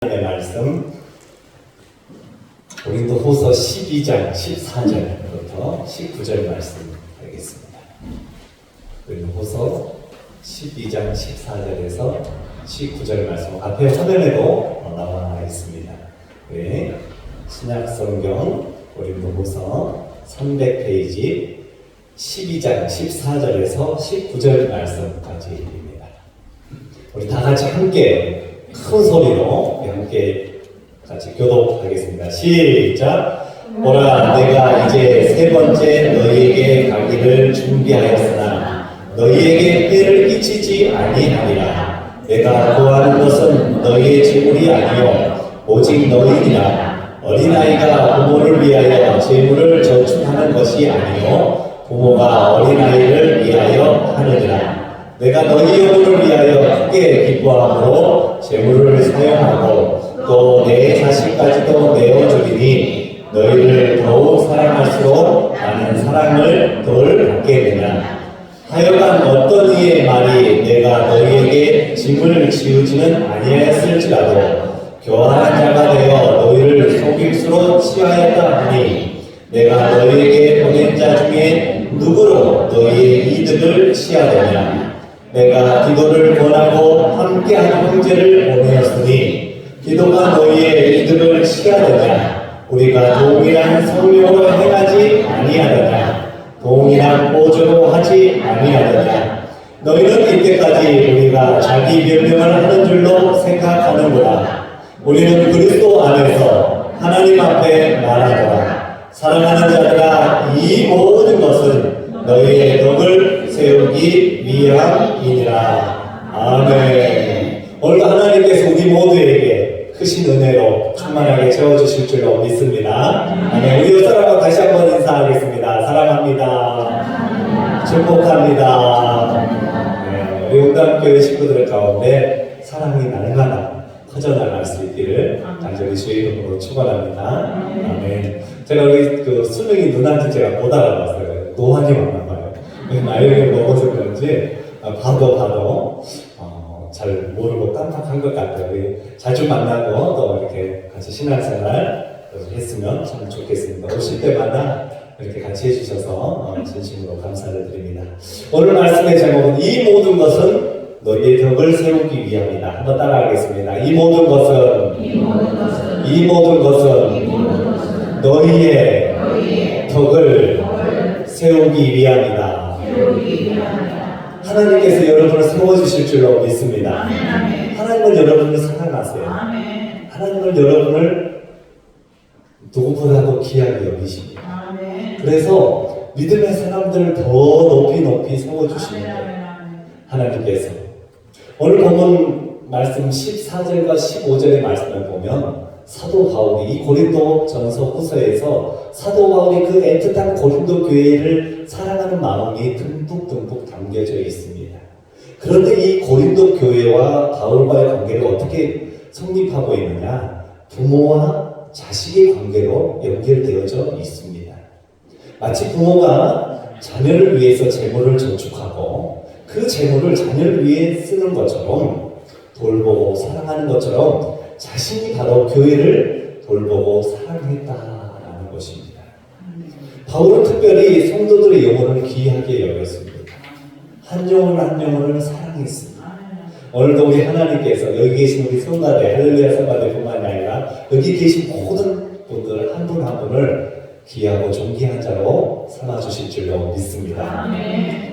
하나님의 말씀 고린도후서 12장 14절부터 19절 말씀 알겠습니다. 고린도후서 12장 14절에서 19절 말씀 앞에 화면에도 나와 있습니다. 네, 신약성경 고린도후서 300페이지 12장 14절에서 19절 말씀까지입니다. 우리 다 같이 함께 큰 소리로 함께 같이 교독하겠습니다. 시작! 보라, 내가 이제 세 번째 너희에게 가기를 준비하였으나 너희에게 해를 끼치지 아니하리라. 내가 구하는 것은 너희의 재물이 아니요 오직 너희니라. 어린아이가 부모를 위하여 재물을 저축하는 것이 아니요 부모가 어린아이를 위하여 하느니라. 내가 너희 영혼을 위하여 크게 기뻐함으로 재물을 사용하고 또 내 자식까지도 내어주리니 너희를 더욱 사랑할수록 나는 사랑을 덜 받게 되냐. 하여간 어떤 이의 말이 내가 너희에게 짐을 지우지는 아니하였을지라도 교활한 자가 되어 너희를 속일수록 취하였다 하니 내가 너희에게 보낸 자 중에 누구로 너희의 이득을 취하되냐. 내가 기도를 권하고 함께하는 형제를 보내었으니 기도가 너희의 이득을 취하느냐. 우리가 동일한 성령으로 행하지 아니하느냐. 동일한 보조로 하지 아니하느냐. 너희는 이때까지 우리가 자기 변명을 하는 줄로 생각하는구나. 우리는 그리스도 안에서 하나님 앞에 말하노라. 사랑하는 자들아, 이 모든 것은 너희의 덕을 세우기 위함이니라. 아멘. 오늘 하나님께서 우리 모두에게 크신 은혜로 충만하게 채워주실 줄로 믿습니다. 아멘. 우리 옆사람과 다시 한번 인사하겠습니다. 사랑합니다. 축복합니다. 네, 우리 운담교회 식구들 가운데 사랑이 날마다 퍼져나갈 수 있기를 간절히 주의 이름으로 축원합니다. 아멘. 제가 우리 그 수명이 누나한테 제가 못 알아봤어요. 노안이 왔나 봐요. 나이를 먹어서 그런지 봐도 잘 모르고 깜빡한 것 같아요. 우리 자주 만나고 또 이렇게 같이 신앙생활 했으면 참 좋겠습니다. 오실 때마다 이렇게 같이 해주셔서 진심으로 감사를 드립니다. 오늘 말씀의 제목은 이 모든 것은 너희의 덕을 세우기 위함이다. 한번 따라하겠습니다. 이 모든 것은 너희의 덕을 세우기 위함이다. 하나님께서 여러분을 세워주실 줄로 믿습니다. 하나님은 여러분을 사랑하세요. 하나님은 여러분을 누구보다도 귀하게 여기십니다. 그래서 믿음의 사람들을 더 높이 세워주십니다. 하나님께서 오늘 본문 말씀 14절과 15절의 말씀을 보면 사도 바울이 이 고린도 전서 후서에서 사도 바울이 그 애틋한 고린도 교회를 사랑하는 마음이 듬뿍 담겨져 있습니다. 그런데 이 고린도 교회와 바울과의 관계를 어떻게 성립하고 있느냐? 부모와 자식의 관계로 연결되어져 있습니다. 마치 부모가 자녀를 위해서 재물을 저축하고 그 재물을 자녀를 위해 쓰는 것처럼 돌보고 사랑하는 것처럼 자신이 바로 교회를 돌보고 사랑했다라는 것입니다. 바울은 특별히 성도들의 영혼을 귀하게 여겼습니다. 한 영혼을 사랑했습니다. 오늘도 우리 하나님께서 여기 계신 우리 성가대, 할렐루야 성가대뿐만이 아니라 여기 계신 모든 분들 한 분 한 분을 귀하고 존귀한 자로 삼아주실 줄로 믿습니다.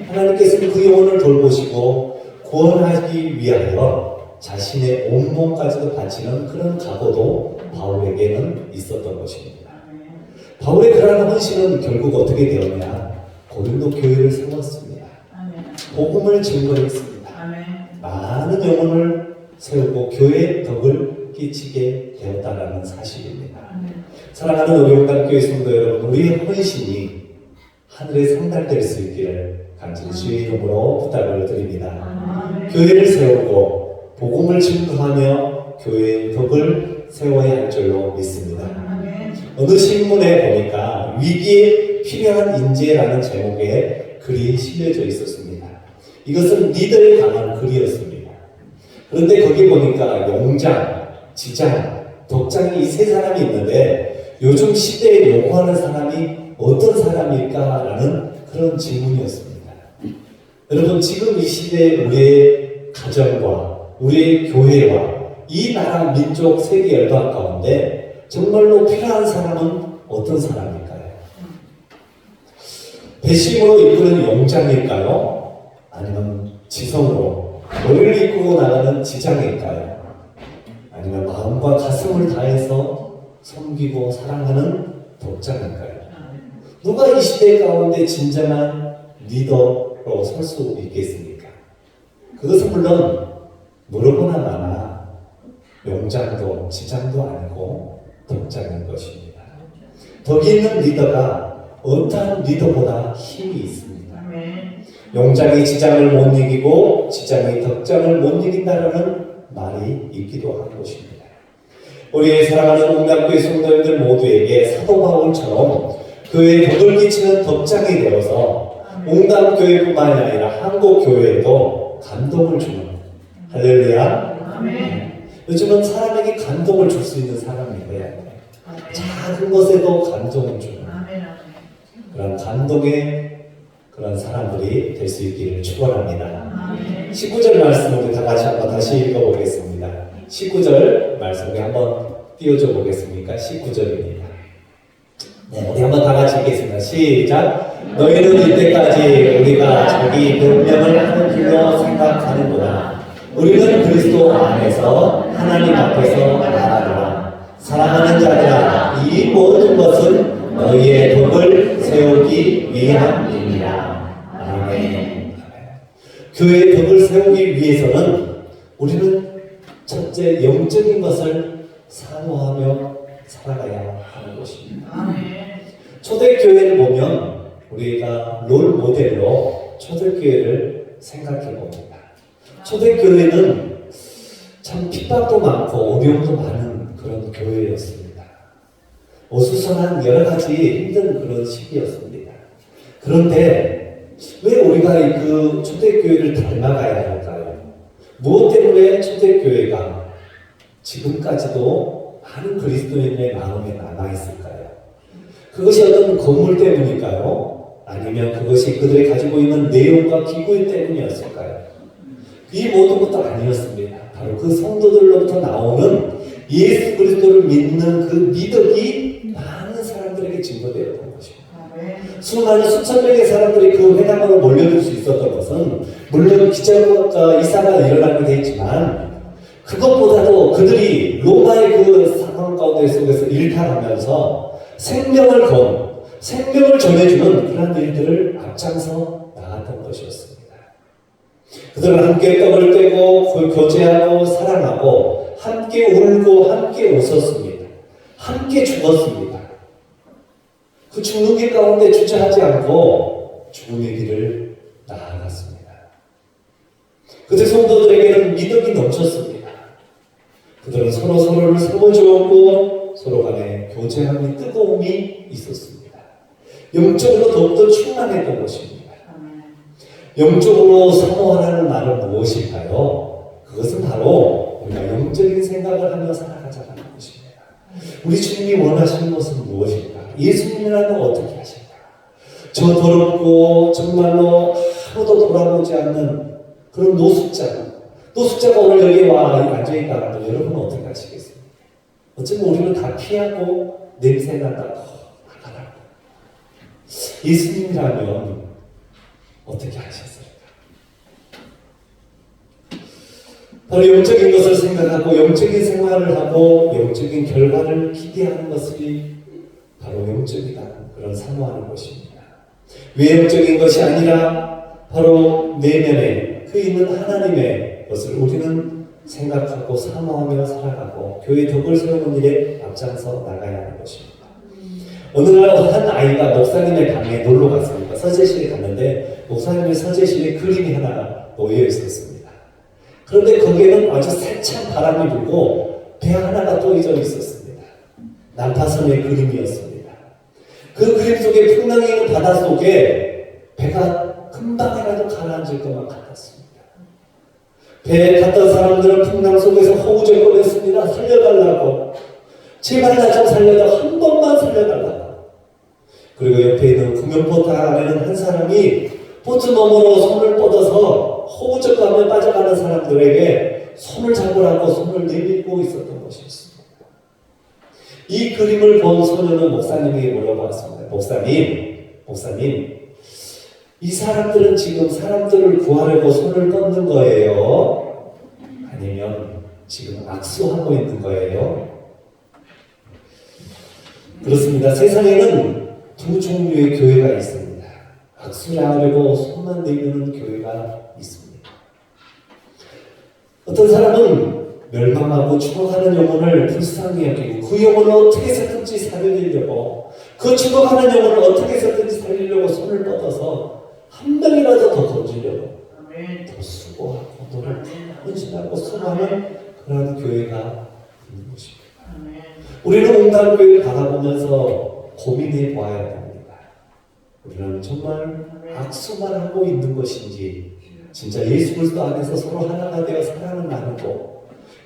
하나님께서는 그 영혼을 돌보시고 구원하기 위하여 자신의 온몸까지도 바치는 그런 각오도 바울에게는 있었던 것입니다. 바울의 그러한 헌신은 결국 어떻게 되었냐? 고린도 교회를 세웠습니다. 복음을 증거했습니다. 많은 영혼을 세우고 교회의 덕을 끼치게 되었다는 사실입니다. 사랑하는 우리 용단교회 성도 여러분, 우리의 헌신이 하늘에 상달될 수 있기를 간절히 주의 이름으로 부탁을 드립니다. 교회를 세우고 복음을 증거하며 교회의 덕을 세워야 할 줄로 믿습니다. 어느 신문에 보니까 위기에 필요한 인재라는 제목의 글이 실려져 있었습니다. 이것은 리더에 관한 글이었습니다. 그런데 거기 보니까 용장, 지장, 덕장이 이 세 사람이 있는데 요즘 시대에 요구하는 사람이 어떤 사람일까라는 그런 질문이었습니다. 여러분, 지금 이 시대에 우리의 가정과 우리의 교회와 이 나라 민족 세계 열방 가운데 정말로 필요한 사람은 어떤 사람일까요? 배심으로 이끄는 용장일까요? 아니면 지성으로 머리를 이끌고 나가는 지장일까요? 아니면 마음과 가슴을 다해서 섬기고 사랑하는 덕장일까요? 누가 이 시대 가운데 진정한 리더로 설 수 있겠습니까? 그것은 물론 물어보나 마나 용장도 지장도 아니고 덕장인 것입니다. 덕이 있는 리더가 어떠한 리더보다 힘이 있습니다. 용장이 지장을 못 이기고 지장이 덕장을 못 이긴다는 말이 있기도 한 것입니다. 우리의 사랑하는 옥남교회 성도님들 모두에게 사도 바울처럼 교회에 덕을 끼치는 덕장이 되어서 옥남교회뿐만 아니라 한국교회에도 감동을 주는 할렐루야. 아멘. 요즘은 사람에게 감동을 줄 수 있는 사람이 돼야 돼. 작은 것에도 감동을 주는 그런 감동의 그런 사람들이 될 수 있기를 축원합니다. 19절 말씀을 우리 다 같이 한번 다시 읽어보겠습니다. 19절 말씀을 한번 띄워줘 보겠습니까? 19절입니다. 네, 우리 한번 다 같이 읽겠습니다. 시작. 너희는 이때까지 우리가 자기 변명을 하는 길로 생각하는구나. 우리는 그리스도 안에서 하나님 앞에서 나아가라. 사랑하는 자들아, 이 모든 것은 너희의 덕을 세우기 위함입니다. 아멘. 교회의 덕을 세우기 위해서는 우리는 첫째 영적인 것을 사모하며 살아가야 하는 것입니다. 초대교회를 보면 우리가 롤 모델로 초대교회를 생각해 봅니다. 초대교회는 참 핍박도 많고 어려움도 많은 그런 교회였습니다. 어수선한 여러 가지 힘든 그런 시기였습니다. 그런데 왜 우리가 그 초대교회를 닮아가야 할까요? 무엇 때문에 초대교회가 지금까지도 많은 그리스도인의 마음에 남아있을까요? 그것이 어떤 건물 때문일까요? 아니면 그것이 그들이 가지고 있는 내용과 기구 때문이었을까요? 이 모든 것도 아니었습니다. 바로 그 성도들로부터 나오는 예수 그리스도를 믿는 그 미덕이 많은 사람들에게 증거되었던 것입니다. 수많은 수천 명의 사람들이 그 회당으로 몰려들 수 있었던 것은 물론 기적과 이사가 일어나게 되어 있지만 그것보다도 그들이 로마의 그 상황 가운데 속에서 일탈하면서 생명을 전해주는 그런 일들을 앞장서 나갔던 것이었습니다. 그들은 함께 떡을 떼고 교제하고 사랑하고 함께 울고 함께 웃었습니다. 함께 죽었습니다. 그 죽는 길 가운데 주저하지 않고 죽음의 길을 나아갔습니다. 그들 성도들에게는 믿음이 넘쳤습니다. 그들은 서로를 세워주었고 서로 간에 교제함이 뜨거움이 있었습니다. 영적으로 더욱더 충만했던 것입니다. 영적으로 사모하라는 말은 무엇일까요? 그것은 바로 우리가 영적인 생각을 하며 살아가자는 것입니다. 우리 주님이 원하시는 것은 무엇일까? 예수님이라면 어떻게 하실까? 저 더럽고 정말로 아무도 돌아보지 않는 그런 노숙자가 오늘 여기 와 앉아있다가도 여러분은 어떻게 하시겠습니까? 어쩌면 우리는 다 피하고 냄새 난다고 나가라고. 예수님이라면 어떻게 하셨을까? 바로 영적인 것을 생각하고 영적인 생활을 하고 영적인 결과를 기대하는 것이 바로 영적이다. 그런 사모하는 것입니다. 외형적인 것이 아니라 바로 내면에 그 있는 하나님의 것을 우리는 생각하고 사모하며 살아가고 교회 덕을 세우는 일에 앞장서 나가야 하는 것입니다. 어느 날 한 아이가 목사님의 방에 놀러 갔습니다. 서재실에 갔는데 목사님의 서재실에 그림이 하나 놓여 있었습니다. 그런데 거기에는 아주 세찬 바람이 불고 배 하나가 떠져 있었습니다. 난파선의 그림이었습니다. 그 그림 속에 풍랑이 있는 바다 속에 배가 금방이라도 가라앉을 것만 같았습니다. 배에 탔던 사람들은 풍랑 속에서 허우적거렸습니다. 살려달라고. 제발 나 좀 살려줘. 한 번만 살려달라고. 그리고 옆에 있는 구명보트 안에는 한 사람이 보트 너머로 손을 뻗어서 허우적거리며 빠져가는 사람들에게 손을 잡으라고 손을 내밀고 있었던 것이었습니다. 이 그림을 본 소녀는 목사님에게 물어봤습니다. 목사님, 이 사람들은 지금 사람들을 구하려고 손을 뻗는 거예요? 아니면 지금 악수하고 있는 거예요? 그렇습니다. 세상에는 두 종류의 교회가 있습니다. 악수를 하려고 손만 내미는 교회가 있습니다. 어떤 사람은 멸망하고 죽어가는 영혼을 불쌍히 여기고 그 영혼을 어떻게 해서든지 살리려고, 그 죽어가는 영혼을 어떻게 해서든지 살리려고 손을 뻗어서 한 명이라도 더 건지려고 더 수고하고 노력하고 헌신하고 수고하는 그런 교회가 있는 것입니다. 우리는 옹단교회를 바라보면서 고민해 보아야 됩니다. 우리는 정말 악수만 하고 있는 것인지 진짜 예수 그리스도 안에서 서로 하나가 되어 사랑을 나누고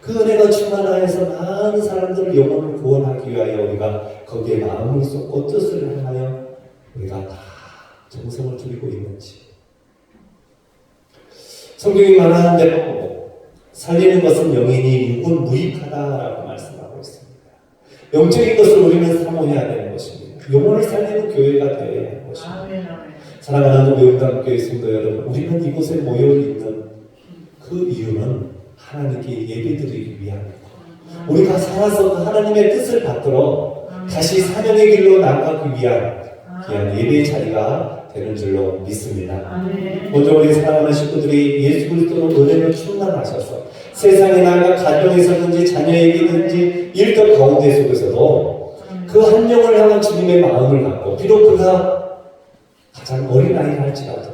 그 은혜가 충만하여서 많은 사람들을 영혼을 구원하기 위하여 우리가 거기에 마음을 쏟고 뜻을 향하여 우리가 다 정성을 들이고 있는지. 성경이 말하는 대로 살리는 것은 영인이 육은 무익하다라고 말씀하고 있습니다. 영적인 것을 우리는 사모해야 되는 것입니다. 영혼을 살리는 교회가 되어야 하는 것입니다. 사랑하는 우리 옹단교회 성도 여러분, 우리는 이곳에 모여 있는 그 이유는 하나님께 예배드리기 위함입니다. 우리가 살아서 하나님의 뜻을 받들어 다시 사명의 길로 나아가기 위한 귀한 예배의 자리가 되는 줄로 믿습니다. 먼저 우리 사랑하는 식구들이 예수 그리스도로 은혜로 충만하셔서 세상에 나아가 가정에서든지 자녀에게든지 일터 가운데 속에서도 그 한 영을 향한 주님의 마음을 갖고, 비록 그가 가장 어린 아이라 할지라도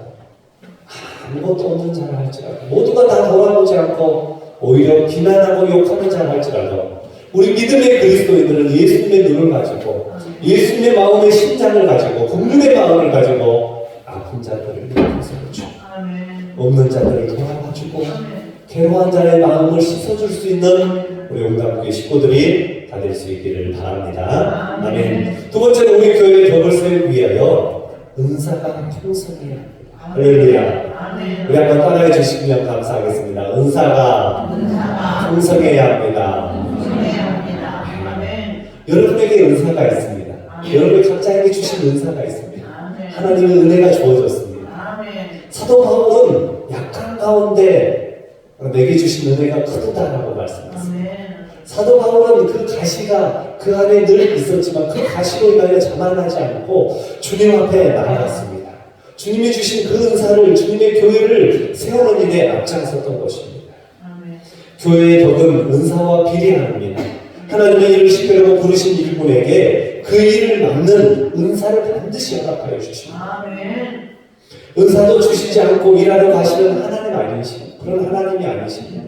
아무것도 없는 자라 할지라도 모두가 다 돌아보지 않고 오히려 비난하고 욕하는 자라 할지라도 우리 믿음의 그리스도인들은 예수님의 눈을 가지고 예수님의 마음의 심장을 가지고 국민의 마음을 가지고 아픈 자들을 용서해주고 없는 자들을 돌아봐주고 괴로운 자의 마음을 씻어줄 수 있는 우리 옹단교회 식구들이 다 될 수 있기를 바랍니다. 아멘. 두 번째는 우리 교회의 덕을 세우기 위하여 은사가 풍성해야 합니다. 할렐루야. 우리 한번 따라해 주시면 감사하겠습니다. 은사가 풍성해야 합니다. 여러분에게 은사가 있습니다. 여러분 각자에게 주신 은사가 있습니다. 하나님의 은혜가 주어졌습니다. 사도 바울은 약한 가운데 내게 주신 은혜가 크다라고 말씀했습니다. 사도 바울은 그 가시가 그 안에 늘 있었지만 그 가시로 인하여 자만하지 않고 주님 앞에 나아갔습니다. 주님이 주신 그 은사를, 주님의 교회를 세우는 일에 앞장섰던 것입니다. 교회의 덕은 은사와 비례합니다. 하나님의 일을 시키려고 부르신 일꾼에게 그 일을 맡는 은사를 반드시 허락하여 주십니다. 은사도 주시지 않고 일하러 가시는 하나님 아니십니까? 그런 하나님이 아니십니다.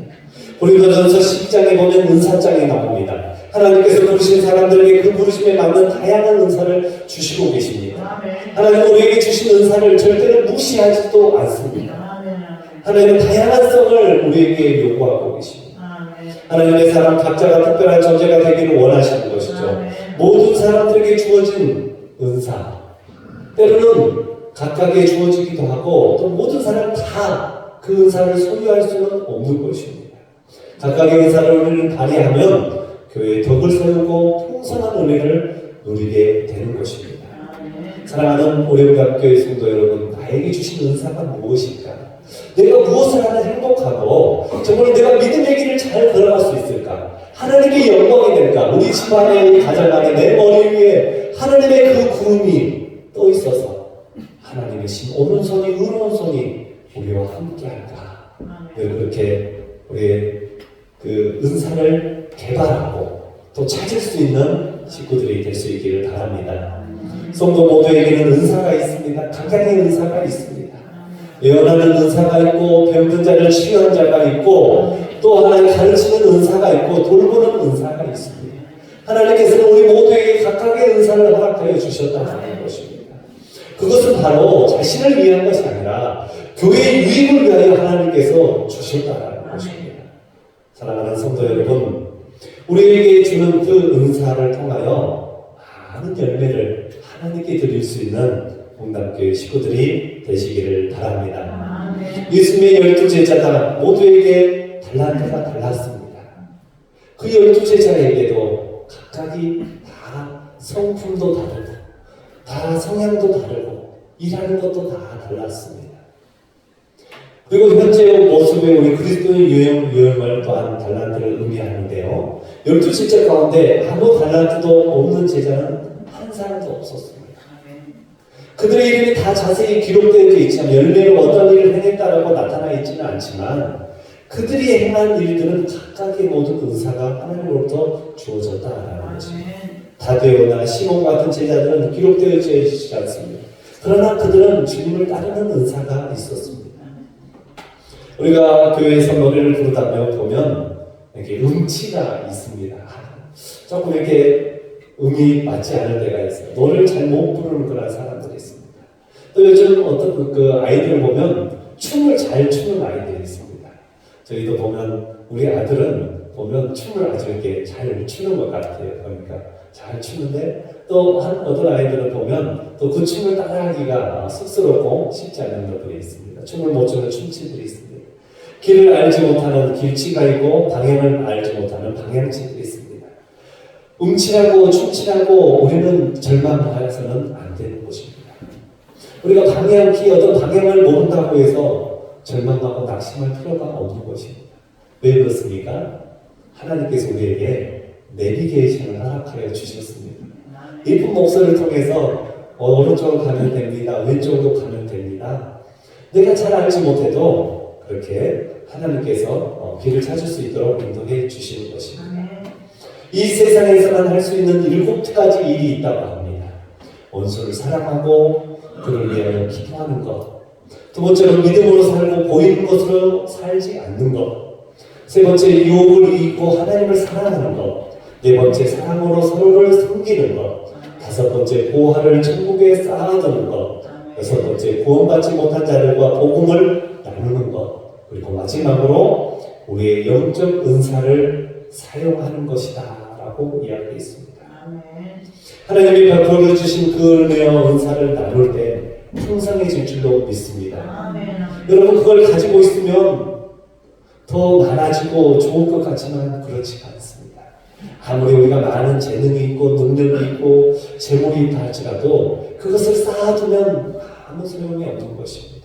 고린도전서 12장에 보면 은사장이 나옵니다. 하나님께서 부르신 사람들에게 그 부르심에 맞는 다양한 은사를 주시고 계십니다. 하나님은 우리에게 주신 은사를 절대로 무시하지도 않습니다. 하나님은 다양한성을 우리에게 요구하고 계십니다. 하나님의 사람 각자가 특별한 존재가 되기를 원하시는 것이죠. 모든 사람들에게 주어진 은사, 때로는 각각에 주어지기도 하고 또 모든 사람 다 그 은사를 소유할 수는 없는 것입니다. 각각의 은사를 우리는 발휘하면 교회의 덕을 세우고 풍성한 은혜를 누리게 되는 것입니다. 사랑하는 오영감교회 성도 여러분, 나에게 주신 은사가 무엇일까? 내가 무엇을 하면 행복하고 정말 내가 믿음의 길을 잘 걸어갈 수 있을까? 하나님의 영광이 될까? 우리 집안에, 우리 가정 안에, 내 머리 위에 하나님의 그 구름이 떠 있어서 하나님의 오른손이, 의로운손이 우리와 함께할까? 그렇게 우리의 그 은사를 개발하고 또 찾을 수 있는 식구들이 될 수 있기를 바랍니다. 성도 모두에게는 은사가 있습니다. 각각의 은사가 있습니다. 예언하는 은사가 있고, 병든 자를 치유한 자가 있고, 또 하나님 가르치는 은사가 있고, 돌보는 은사가 있습니다. 하나님께서는 우리 모두에게 각각의 은사를 허락하여 주셨다는 것입니다. 그것은 바로 자신을 위한 것이 아니라 교회의 유익을 위하여 하나님께서 주셨다는 것입니다. 사랑하는 성도 여러분, 우리에게 주는 그 은사를 통하여 많은 열매를 하나님께 드릴 수 있는 홍담교회 식구들이 되시기를 바랍니다. 예수님의 12제자가 모두에게 달란트가 달랐습니다. 그 12제자에게도 각각이 다 성품도 다르고 다 성향도 다르고 일하는 것도 다 달랐습니다. 그리고 현재 모습의 우리 그리스도의 유형을 또한 달란트를 의미하는데요. 12제자 가운데 아무 달란트도 없는 제자는 한 사람도 없었습니다. 그들의 이름이 다 자세히 기록되어 있지만 열매로 어떤 일을 행했다라고 나타나 있지는 않지만 그들이 행한 일들은 각각의 모든 은사가 하나님으로부터 주어졌다라는 거죠. 다데오나 시몬 같은 제자들은 기록되어 있지 않습니다. 그러나 그들은 주님을 따르는 은사가 있었습니다. 우리가 교회에서 노래를 부르다 보면 이렇게 음치가 있습니다. 조금 이렇게 음이 맞지 않을 때가 있어요. 노래를 잘 못 부르는 그런 사람들이 있습니다. 또 요즘 어떤 그 아이들 보면 춤을 잘 추는 아이들이 있습니다. 저희도 보면 우리 아들은 보면 춤을 아주 이렇게 잘 추는 것 같아요. 그러니까 잘 추는데 또 어떤 아이들을 보면 또 그 춤을 따라하기가 쑥스럽고 쉽지 않은 것들이 있습니다. 춤을 못 추는 춤치들이 있습니다. 길을 알지 못하는 길치가 있고 방향을 알지 못하는 방향치들이 있습니다. 음치라고 춤치라고 우리는 절망하여서는 안 되는 것입니다. 우리가 어떤 방향을 모른다고 해서 절망하고 낙심할 필요가 없는 것입니다. 왜 그렇습니까? 하나님께서 우리에게 내비게이션을 허락하여 주셨습니다. 예쁜 목소리를 통해서 오른쪽으로 가면 됩니다. 왼쪽으로 가면 됩니다. 내가 잘 알지 못해도 그렇게 하나님께서 길을 찾을 수 있도록 인도해 주시는 것입니다. 이 세상에서만 할 수 있는 7가지 일이 있다고 합니다. 원수를 사랑하고 그를 위하여 기도하는 것, 두 번째로 믿음으로 살고 보이는 것으로 살지 않는 것, 세 번째 유혹을 이기고 하나님을 사랑하는 것, 네 번째 사랑으로 서로를 섬기는 것, 다섯 번째 보화를 천국에 쌓아두는 것, 여섯 번째 구원받지 못한 자들과 복음을 나누는 것, 그리고 마지막으로 우리의 영적 은사를 사용하는 것이다 라고 이야기했습니다. 하나님이 베풀어 주신 그 은혜와 은사를 나눌 때 풍성해질 줄로 믿습니다. 여러분 그걸 가지고 있으면 더 많아지고 좋을 것 같지만 그렇지가 않습니다. 아무리 우리가 많은 재능이 있고 능력이 있고 재물이 있다 할지라도 그것을 쌓아두면 아무 소용이 없는 것입니다.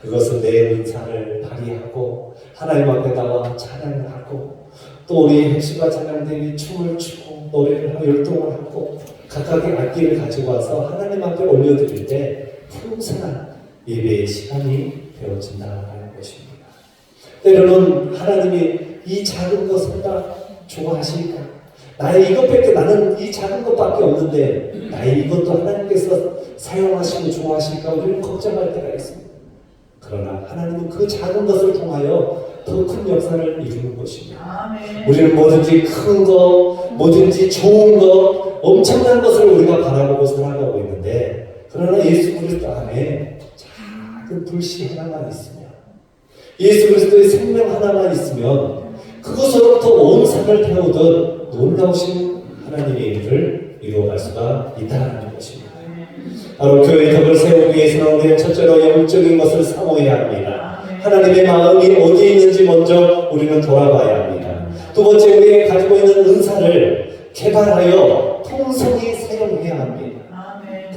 그것은 내 은사를 발휘하고 하나님 앞에 나와 찬양을 하고 또 우리 핵심과 찬양들이 춤을 추고 노래를 하고 율동을 하고 각각의 악기를 가지고 와서 하나님 앞에 올려드릴 때 풍성한 예배의 시간이 되어진다는 것입니다. 때로는 하나님이 이 작은 것을 다 좋아하실까? 나는 이 작은 것밖에 없는데 나의 이것도 하나님께서 사용하시고 좋아하실까? 우리는 걱정할 때가 있습니다. 그러나 하나님은 그 작은 것을 통하여 더 큰 역사를 이루는 것입니다. 우리는 뭐든지 큰 것, 뭐든지 좋은 것, 엄청난 것을 우리가 바라보고 살아가고 있는데 그러나 예수 그리스도 안에 작은 불씨 하나만 있으면 예수 그리스도의 생명 하나만 있으면 그것으로부터 온 산을 태우듯 놀라우신 하나님의 일을 이루어갈 수가 있다는 것입니다. 바로 교회의 덕을 세우기 위해서는 우리는 첫째로 영적인 것을 사모해야 합니다. 하나님의 마음이 어디에 있는지 먼저 우리는 돌아봐야 합니다. 두 번째, 우리가 가지고 있는 은사를 개발하여 풍성히 사용해야 합니다.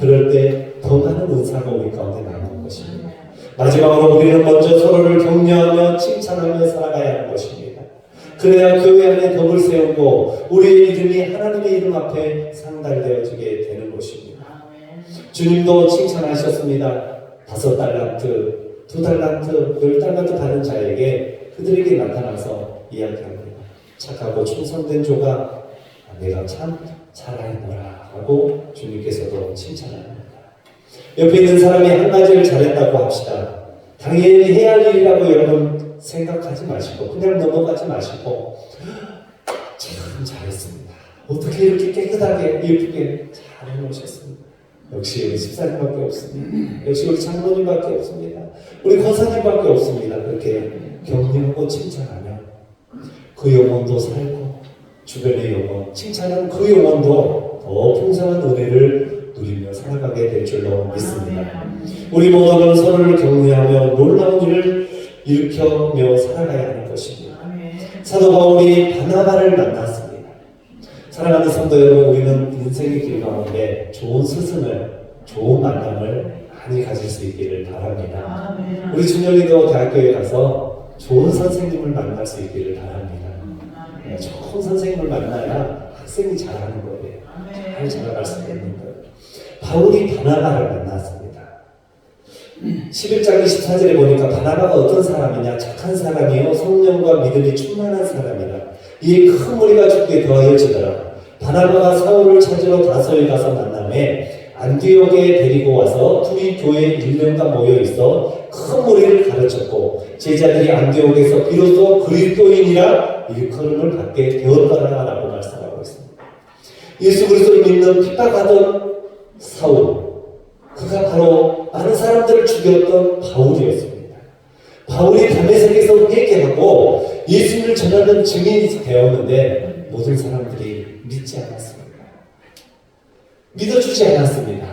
그럴 때 더 많은 은사가 우리 가운데 나오는 것입니다. 마지막으로 우리는 먼저 서로를 격려하며 칭찬하며 살아가야 하는 것입니다. 그래야 교회 안에 덕을 세우고 우리의 이름이 하나님의 이름 앞에 상달되어지게 되는 것입니다. 주님도 칭찬하셨습니다. 5달란트, 2달란트, 10달란트 받은 자에게 그들에게 나타나서 이야기합니다. 착하고 충성된 조가 내가 참 잘하노라 하고 주님께서도 칭찬합니다. 옆에 있는 사람이 한 가지를 잘했다고 합시다. 당연히 해야 할 일이라고 여러분 생각하지 마시고 그냥 넘어가지 마시고 참 잘했습니다. 어떻게 이렇게 깨끗하게 예쁘게 잘 해놓으셨습니다. 역시 우리 집사님밖에 없습니다. 역시 우리 장로님밖에 없습니다. 우리 권사님밖에 없습니다. 그렇게 격려하고 칭찬하면 그 영혼도 살고 주변의 영혼, 칭찬한 그 영혼도 더 풍성한 은혜를 누리며 살아가게 될 줄로 믿습니다. 우리 모두는 서로를 격려하며 놀라운 일을 일으켜며 살아가야 하는 것입니다. 사도 바울이 바나바를 만났습니다. 사랑하는 성도 여러분, 우리는 인생의 길 가운데 좋은 스승을, 좋은 만남을 많이 가질 수 있기를 바랍니다. 우리 준영이도 대학교에 가서 좋은 선생님을 만날 수 있기를 바랍니다. 좋은 선생님을 만나야 학생이 잘하는 거예요. 잘 자라갈 수 있는 거예요. 바울이 바나바를 만났습니다. 11장 24절에 보니까 바나바가 어떤 사람이냐? 착한 사람이요 성령과 믿음이 충만한 사람이라. 이에 큰 무리가 죽게 더하여지더라. 바나바가 사울을 찾으러 다소에 가서 만남에 안디옥에 데리고 와서 둘이 교회에 1년간 모여 있어 큰 무리를 가르쳤고 제자들이 안디옥에서 비로소 그리스도인이라 일컬음을 받게 되었더라라고 말씀하고 있습니다. 예수 그리스도를 믿는 핍박하던 사울, 그가 바로 많은 사람들을 죽였던 바울이었습니다. 바울이 다메섹에서 회개하고 예수님을 전하는 증인이 되었는데 모든 사람들이 믿지 않았습니다. 믿어주지 않았습니다.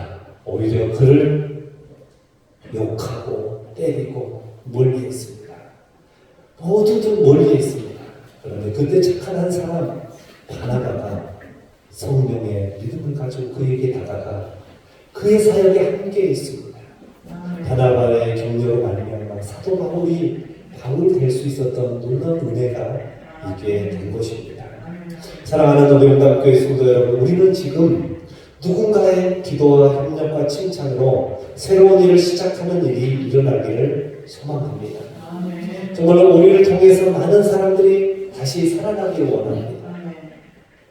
오히려 그를 욕하고 때리고 멀리했습니다. 모두들 멀리했습니다. 그런데 그때 착한 한 사람 바나바가 성령의 믿음을 가지고 그에게 다가가 그의 사역에 함께 있습니다. 바나바의 격려로 말미암아 사도 바울이 바울이 될 수 있었던 놀라운 은혜가 있게 된 것입니다. 사랑하는 우리 용담교회 성도 여러분, 우리는 지금 누군가의 기도와 협력과 칭찬으로 새로운 일을 시작하는 일이 일어나기를 소망합니다. 정말로 우리를 통해서 많은 사람들이 다시 살아나기를 원합니다.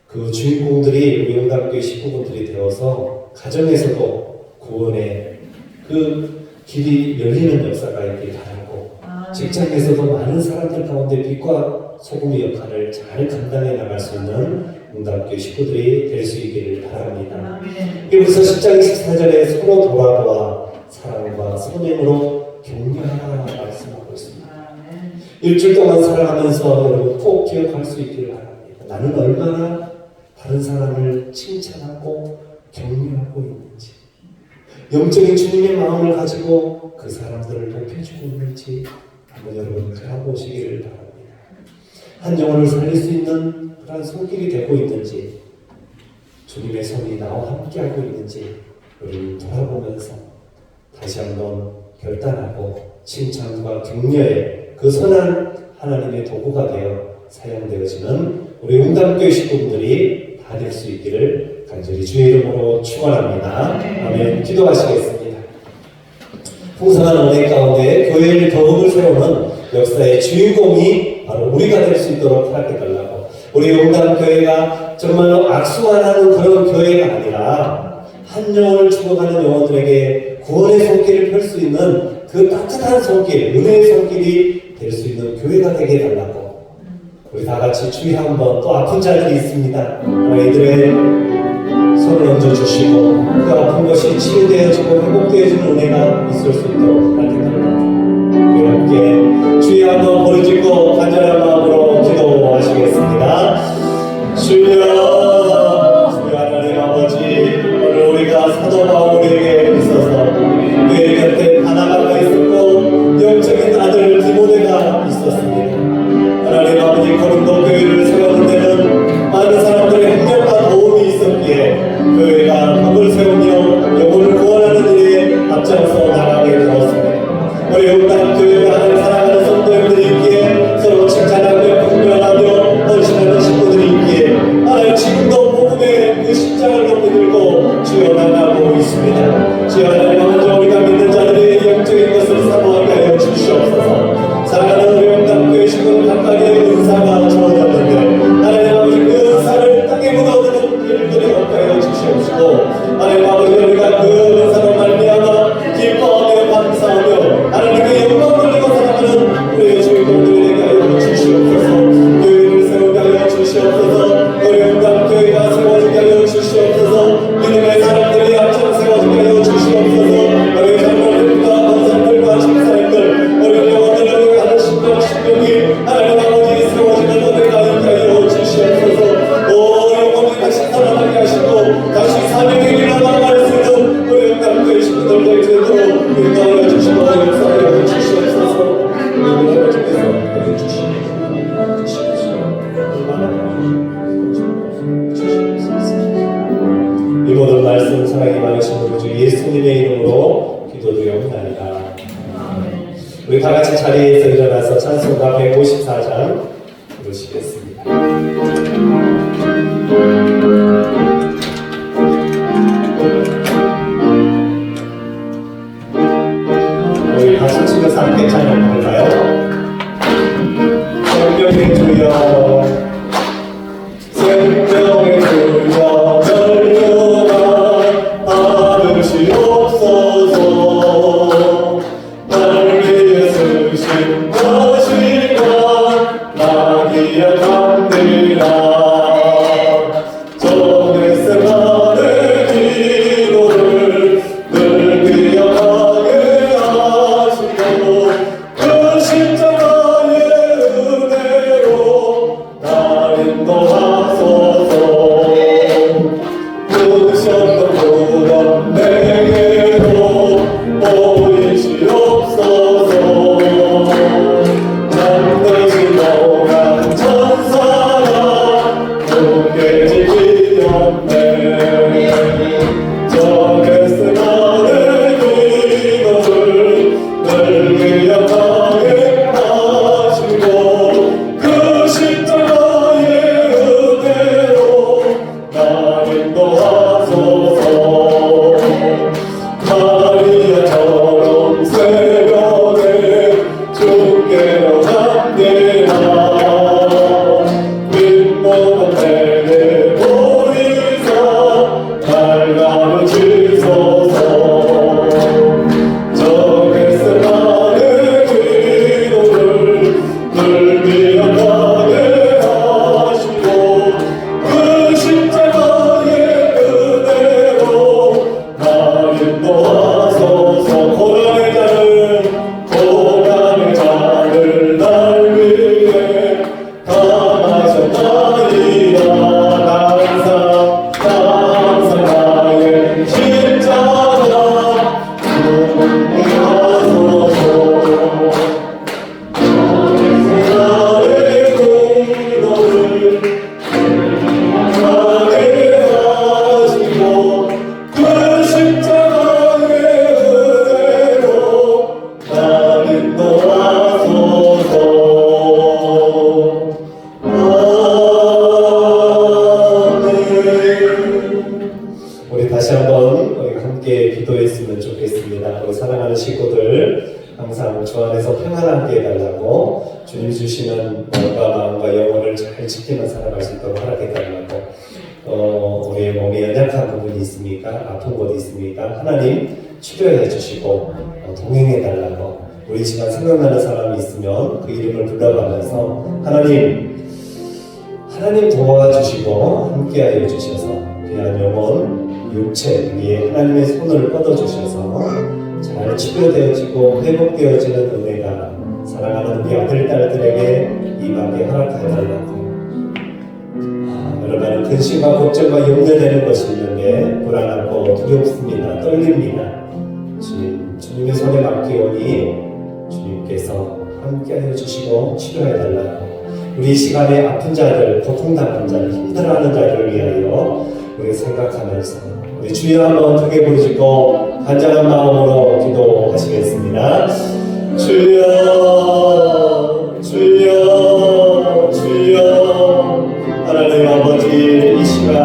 그 주인공들이 우리 용담교회 식구분들이 되어서 가정에서도 구원의 그 길이 열리는 역사가 있길 바라고 직장에서도 많은 사람들 가운데 빛과 소금의 역할을 잘 감당해 나갈 수 있는 용담교회 식구들이 될 수 있기를 바랍니다. 이부터 10장 24절에 서로 돌아보아 사랑과 선행으로 격려하라 말씀하고 있습니다. 일주일 동안 살아가면서 여러분 꼭 기억할 수 있기를 바랍니다. 나는 얼마나 다른 사람을 칭찬하고 격려하고 있는지, 영적인 주님의 마음을 가지고 그 사람들을 높여주고 있는지 한번 여러분 돌아보시기를 바랍니다. 한 영혼을 살릴 수 있는 그런 손길이 되고 있는지, 주님의 손이 나와 함께하고 있는지 우리 돌아보면서 다시 한번 결단하고 칭찬과 격려의 그 선한 하나님의 도구가 되어 사용되어지는 우리 용담교회 식구분들이 다 될 수 있기를 간절히 주의 이름으로 축원합니다. 아멘. 기도하시겠습니다. 풍성한 은혜 가운데 교회를 더욱을 세우는 역사의 주인공이 바로 우리가 될 수 있도록 허락해달라고, 우리 용담교회가 정말로 악수만 하는 그런 교회가 아니라 한 영혼을 죽어가는 영혼들에게 구원의 손길을 펼 수 있는 그 따뜻한 손길, 은혜의 손길이 될 수 있는 교회가 되게 해달라고, 우리 다 같이 주의 한번, 또 아픈 자들이 있습니다. 이들의 손을 얹어주시고 그 아픈 것이 치유되어지고 회복되어지는 은혜가 있을 수 있도록 하나님께 우리 함께 주의 한번 부르짖고 간절한 마음으로 기도하시겠습니다. 주여, 주여 하나님 아버지, 오늘 우리가 사도 바울에게 있어서 그의 곁에 바나바가 있었고 영적인 아들 디모데가 있었습니다. 하나님 아버지, 고린도 교회를 세우는 데는 많은 사람들의 협력과 도움이 있었기에 교회가 덕을 세우며 영혼을 구원하는 일에 앞장서 나가게 되었습니다. 우리 용담교회가 하나님 사랑하는 성도님들이 있기에 서로 칭찬하며 공명하며 헌신하는 식구들이 있기에 하나님 지금도 복음의 그 십자가를 높이 들고 주여 나가고 있습니다. 주여 하나님 아버지, 우리가 믿는 자들의 영적인 것을 사모하게 하여 주시옵소서. 사랑하는 우리 용담교회 식구들 각각의 은사가 주어졌는데 하나님 아버지, 그 은사를 땅에 묻어두는 일들이 없게 하여 주시옵시고, 하나님 아버지, 우리가 그 은사로 말미암아 기뻐하며 감사하며 하나님의 영광 돌리고 살아가는 우리의 주인공들에게 하여 주시옵소서. 교회를 세우게 하여 주시옵소서. 우리 용담교회가 세워지게 하여 주시옵소서. 믿음의 사람들이 앞장 세워지게 하여 주시옵소서. 우리 장로님과 권사님들과 집사님들, 우리 영혼들을 하는 신령이 하나님 아버지 세워지는 은혜가 모든 말씀 사랑이 많으신 우리 주 예수님의 이름으로 기도드려옵나이다. 우리 다 같이 자리에서 일어나서 찬송가 154장 부르시겠습니다. 우리 다시 치면서 함께 찬양 부를까요? 생명의 주여, 생명의 주여, 절규가 받으시옵소서. 날 위해 쓰신 것이가 나기야 감리라. 정에서 나의 기도를 늘 기억하게 하시고 그 십자가의 은혜로 날 인도하소서. 부셨던 부담 내게로 보이시옵소서. 남대신 동안 천사가 주께 지키었네. 적에서 나의 기도를 늘 기억하게 하시고 그 십자가의 은혜로 날 인도하소서. 마리아처럼 새벽에 주께로 함께하 빈몸은 내게 보이사 날 가르치소서. 적에서 나의 기도를 늘 기억하게 하시고 그 십자가의 은혜로 날 인도하소서. 고난의 잔을 날 위해 감하셨나이다. 항상 나의 십자가 구원하소서. 나의 기도를 하게 하시고 그 십자가의 은혜로 날 인도하소서. 아멘. 우리 다시 한번 우리 함께 기도했으면 좋겠습니다. 우리 사랑하는 식구들 항상 주 안에서 평안하게 해달라고, 주님 주시는 몸과 마음과 영혼을 잘 지키며 살아갈 수 있도록 허락해달라고, 우리의 몸에 연약한 부분이 있습니까? 아픈 곳이 있습니까? 하나님 치료해 주시고 동행해달라고, 우리 집안 생각나는 사람이 있으면 그 이름을 불러가면서 하나님 도와주시고 함께하여 주셔서 귀한 영혼, 육체 위에 하나님의 손을 뻗어주셔서 잘 치료되어지고 회복되어지는 은혜가 사랑하는 우리 아들, 딸들에게 임하게 허락해달라고. 여러분, 근심과 걱정과 염려되는 것이 있는데 불안하고 두렵습니다. 떨립니다. 주님의 손에 맡기오니 주님께서 함께하여 주시고 치료해달라고. 우리 이 시간에 아픈 자들, 고통당한 자들, 힘들어하는 자들을 위하여 우리 생각하면서 우리 주여 한번 크게 부르시고 간절한 마음으로 기도하시겠습니다. 주여, 주여, 주여. 하나님 아버지, 이 시간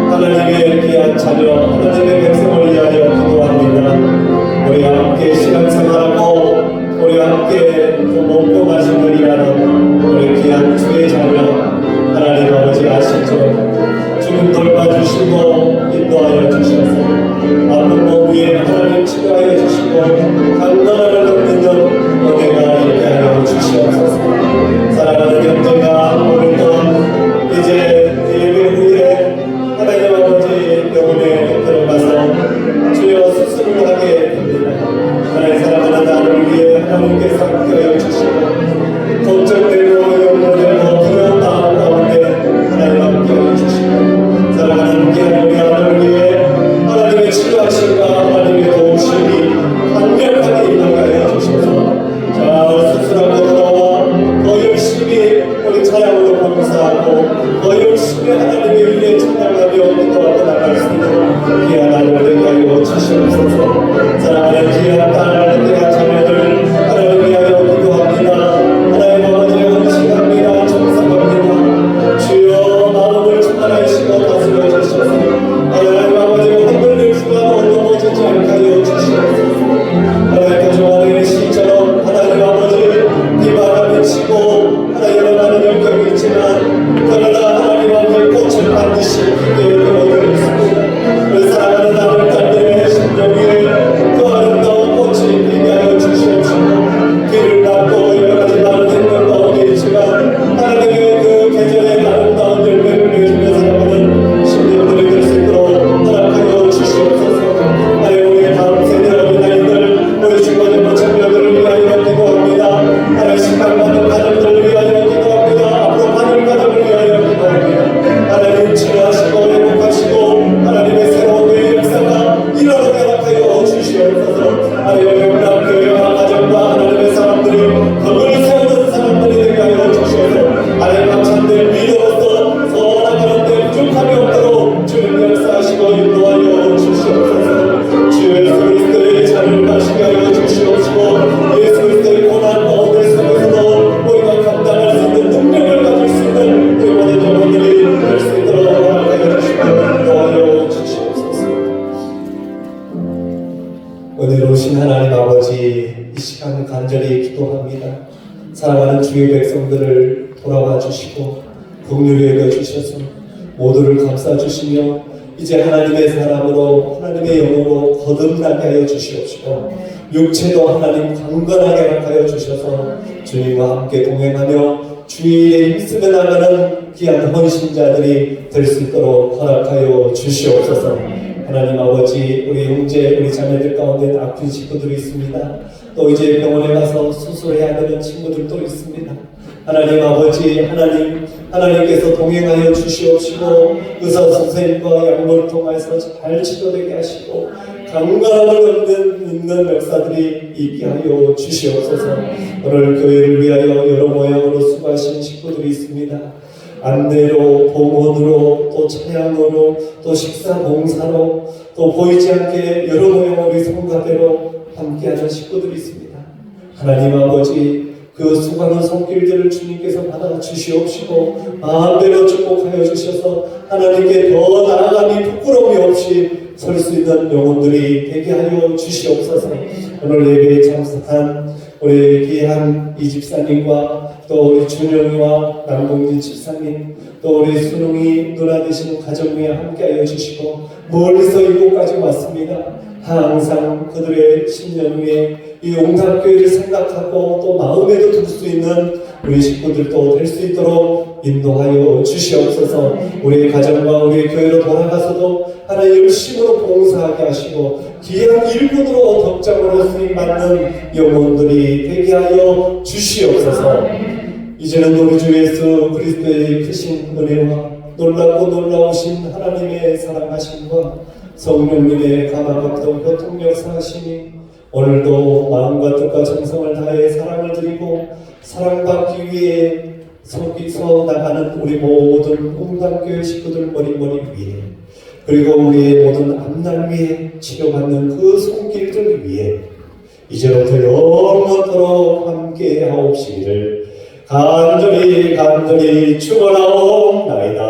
하나님의 귀한 자녀, 하나님의 백성을 위하여 기도합니다. 우리 함께 신앙생활하고 우리 함께 먹고 마시고 일하는 우리 귀한 주의 자녀 하나님 아버지 아시죠? 주님 돌봐주시고 인도하여 주셔서 아픈 몸 위에 하나님 치료하여 주시고 강건함을 얻는 은혜가 있게 하여 주시옵소서. 사랑하는 형제가 오늘 또한 이제 예배 후에 하나님 아버지 병원에 들어가서 주여 수술을 하게 됩니다. 하나님 사랑하는 나를 위해 하나님께서 함께하여 주시고 걱정되고 염려되고 두려운 마음 가운데 하나님 함께하여 주시고 사랑하는 귀한 우리 아들을 위해 하나님의 치료하심과 하나님의 도우심이 강력하게 임하여 주셔서 자 수술하고 돌아와 더 열심히 우리 차량으로 봉사하고 더 열심히 하나님의 일에 참여하며 기도하며 기도하고 나갈 수 있는 귀한 아들 되게 하여 주시옵소서. 사랑하는 귀한 딸 귀한 자매들 하나님 위하여 기도합니다. 하나님 아버지 헌신합니다. 정성합니다. 주여 마음을 충만하시고 다스려 주셔서 하나님 아버지 흔들릴 수가 넘어지지 않게 하여 주시옵소서. 하나님 가족 안에 시처럼 하나님 아버지 비바람이 치고 하나님 일어나는 역경이 있지만 그러나 하나님 아버지 꽃을 반드시 피게 되어 있습니다. 그 사랑하는 아들 딸들의 심령 위에 그 아름다운 꽃이 피게 하여 주시옵시고 비를 맞고 여러 가지 많은 행동 가운데 있지만 하나님의 그 계절의 아름다운 열매를 내주며 살아가는 심령들이 될 수 있도록 허락하여 주시옵소서. 하나님 우리의 다음 세대 어린아이들 우리 중고등부 청년들을 위하여 기도합니다. 하나님 신앙받는 가정들을 위하여 기도합니다. 앞으로 받을 가정을 위하여 기도합니다. 하나님 치료하시고 회복하시고 하나님의 새로운 의 역사가 일어나게 하여 주시옵소서. 하나님의 영남교회와 가정과 하나님의 사람들이 덕을 세우는 사람들이 되게 하여 주시옵소서. 하나님 감사들 믿어서 서나가는 데 부족함이 없도록 주님 역사하시고 인도하여 주시옵소서. 주 예수 그리스도의 잔을 마시게 하여 주시옵시고 예수 그리스도의 고난 가운데 속에서도 우리가 감당할 수 있는 능력을 가질 수 있는 우리 모든 영혼들이 될 수 있도록 허락하여 주시고 인도하여 주시옵소서. 은혜로우신 하나님 아버지 이 시간 간절히 기도합니다. 사랑하는 주의 백성들을 돌아와 주시고 긍휼히 여겨 주셔서 모두를 감싸 주시며 이제 하나님의 사람으로 하나님의 영으로 거듭나게 하여 주시옵시고 육체도 하나님 강건하게 하여 주셔서 주님과 함께 동행하며 주의 일에 힘쓰며 나가는 귀한 헌신자들이 될 수 있도록 허락하여 주시옵소서. 하나님 아버지 우리 형제 우리 자매들 가운데 아픈 친구들이 있습니다. 또 이제 병원에 가서 수술해야 되는 친구들도 있습니다. 하나님 아버지 하나님께서 동행하여 주시옵시고 의사 선생님과 약물을 통해서 잘 치료되게 하시고 강건함을 얻는 역사들이 있게 하여 주시옵소서. 오늘 교회를 위하여 여러 모양으로 수고하신 식구들이 있습니다. 안내로, 봉헌으로, 또 찬양으로, 또 식사 봉사로, 또 보이지 않게 여러 모양으로 성가대로 함께하는 식구들이 있습니다. 하나님 아버지 그 수고하는 손길들을 주님께서 받아 주시옵시고 마음대로 축복하여 주셔서 하나님께 더 나아감이 부끄러움이 없이 설 수 있는 영혼들이 되게 하여 주시옵소서. 오늘 예배에 참석한 우리 귀한 이 집사님과 또 우리 준영이와 남동진 집사님 또 우리 순웅이 누나 되시는 가정 위에 함께하여 주시고 멀리서 이곳까지 왔습니다. 항상 그들의 신년 위에 이 용산교회를 생각하고 또 마음에도 둘 수 있는 우리 식구들도 될 수 있도록 인도하여 주시옵소서. 우리의 가정과 우리의 교회로 돌아가서도 하나 열심으로 봉사하게 하시고 귀한 일꾼으로 덕장으로 쓰임받는 영혼들이 되게 하여 주시옵소서. 이제는 우리 주 예수 그리스도의 크신 은혜와 놀랍고 놀라우신 하나님의 사랑하심과 성령님의 감화감동 교통 역사하심이 오늘도 마음과 뜻과 정성을 다해 사랑을 드리고 사랑받기 위해 서기서 나가는 우리 모든 홍당교회 식구들 머리머리 위에 그리고 우리의 모든 앞날 위에 치료받는 그 손길들 위에 이제로부터 영원토록 함께 하옵시기를 간절히 축원하옵나이다.